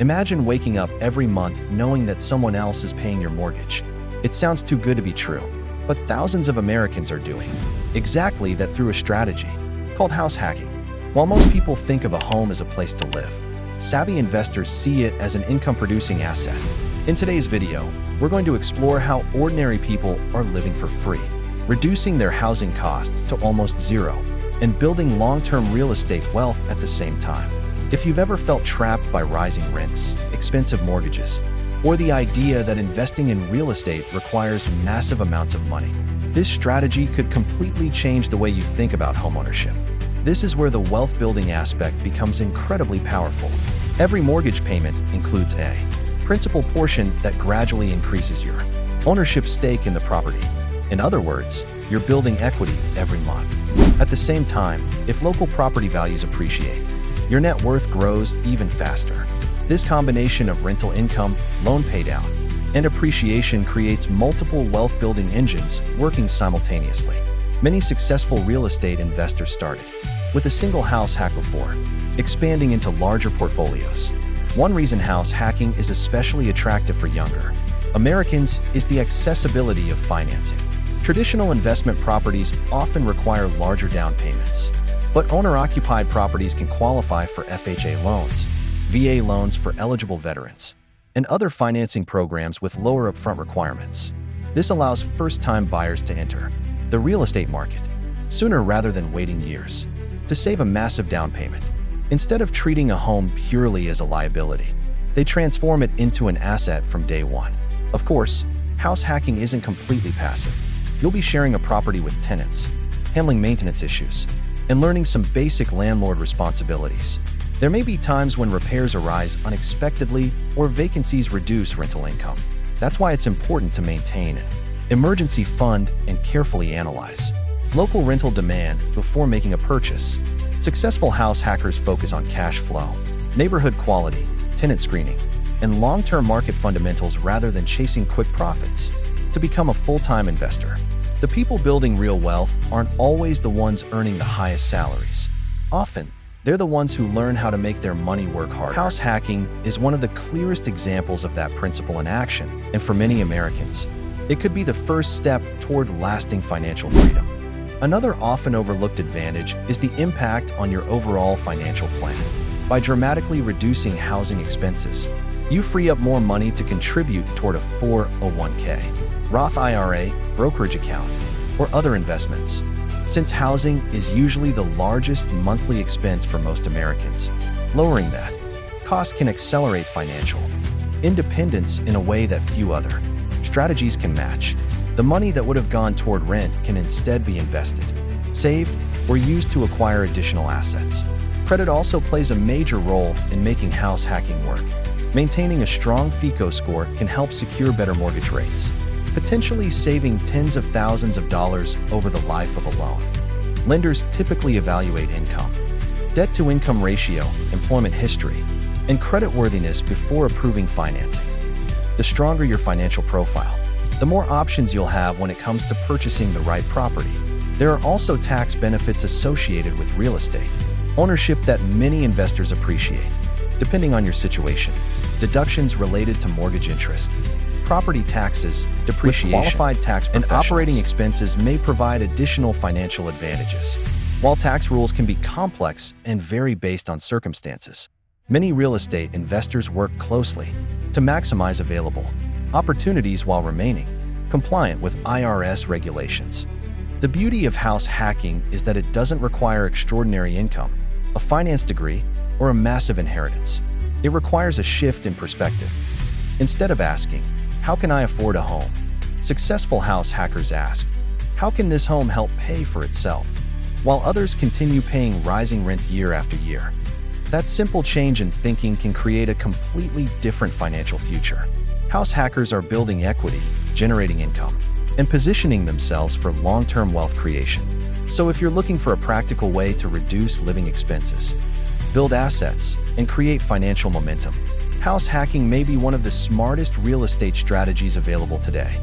Imagine waking up every month knowing that someone else is paying your mortgage. It sounds too good to be true, but thousands of Americans are doing exactly that through a strategy called house hacking. While most people think of a home as a place to live, savvy investors see it as an income-producing asset. In today's video, we're going to explore how ordinary people are living for free, reducing their housing costs to almost zero, and building long-term real estate wealth at the same time. If you've ever felt trapped by rising rents, expensive mortgages, or the idea that investing in real estate requires massive amounts of money, this strategy could completely change the way you think about homeownership. This is where the wealth-building aspect becomes incredibly powerful. Every mortgage payment includes a principal portion that gradually increases your ownership stake in the property. In other words, you're building equity every month. At the same time, if local property values appreciate, your net worth grows even faster. This combination of rental income, loan paydown, and appreciation creates multiple wealth-building engines working simultaneously. Many successful real estate investors started with a single house hack before expanding into larger portfolios. One reason house hacking is especially attractive for younger Americans is the accessibility of financing. Traditional investment properties often require larger down payments, but owner-occupied properties can qualify for FHA loans, VA loans for eligible veterans, and other financing programs with lower upfront requirements. This allows first-time buyers to enter the real estate market sooner rather than waiting years to save a massive down payment. Instead of treating a home purely as a liability, they transform it into an asset from day one. Of course, house hacking isn't completely passive. You'll be sharing a property with tenants, handling maintenance issues, and learning some basic landlord responsibilities. There may be times when repairs arise unexpectedly or vacancies reduce rental income. That's why it's important to maintain an emergency fund and carefully analyze local rental demand before making a purchase. Successful house hackers focus on cash flow, neighborhood quality, tenant screening, and long-term market fundamentals rather than chasing quick profits. To become a full-time investor, the people building real wealth aren't always the ones earning the highest salaries. Often, they're the ones who learn how to make their money work harder. House hacking is one of the clearest examples of that principle in action, and for many Americans, it could be the first step toward lasting financial freedom. Another often overlooked advantage is the impact on your overall financial plan. By dramatically reducing housing expenses, you free up more money to contribute toward a 401k, Roth IRA, brokerage account, or other investments. Since housing is usually the largest monthly expense for most Americans, lowering that cost can accelerate financial independence in a way that few other strategies can match. The money that would have gone toward rent can instead be invested, saved, or used to acquire additional assets. Credit also plays a major role in making house hacking work. Maintaining a strong FICO score can help secure better mortgage rates, potentially saving tens of thousands of dollars over the life of a loan. Lenders typically evaluate income, debt-to-income ratio, employment history, and creditworthiness before approving financing. The stronger your financial profile, the more options you'll have when it comes to purchasing the right property. There are also tax benefits associated with real estate ownership that many investors appreciate. Depending on your situation, deductions related to mortgage interest, property taxes, depreciation, qualified tax and operating expenses may provide additional financial advantages. While tax rules can be complex and vary based on circumstances, many real estate investors work closely to maximize available opportunities while remaining compliant with IRS regulations. The beauty of house hacking is that it doesn't require extraordinary income, a finance degree, or a massive inheritance. It requires a shift in perspective. Instead of asking, "How can I afford a home?" successful house hackers ask, "How can this home help pay for itself?" while others continue paying rising rent year after year. That simple change in thinking can create a completely different financial future. House hackers are building equity, generating income, and positioning themselves for long-term wealth creation. So if you're looking for a practical way to reduce living expenses, build assets, and create financial momentum, house hacking may be one of the smartest real estate strategies available today.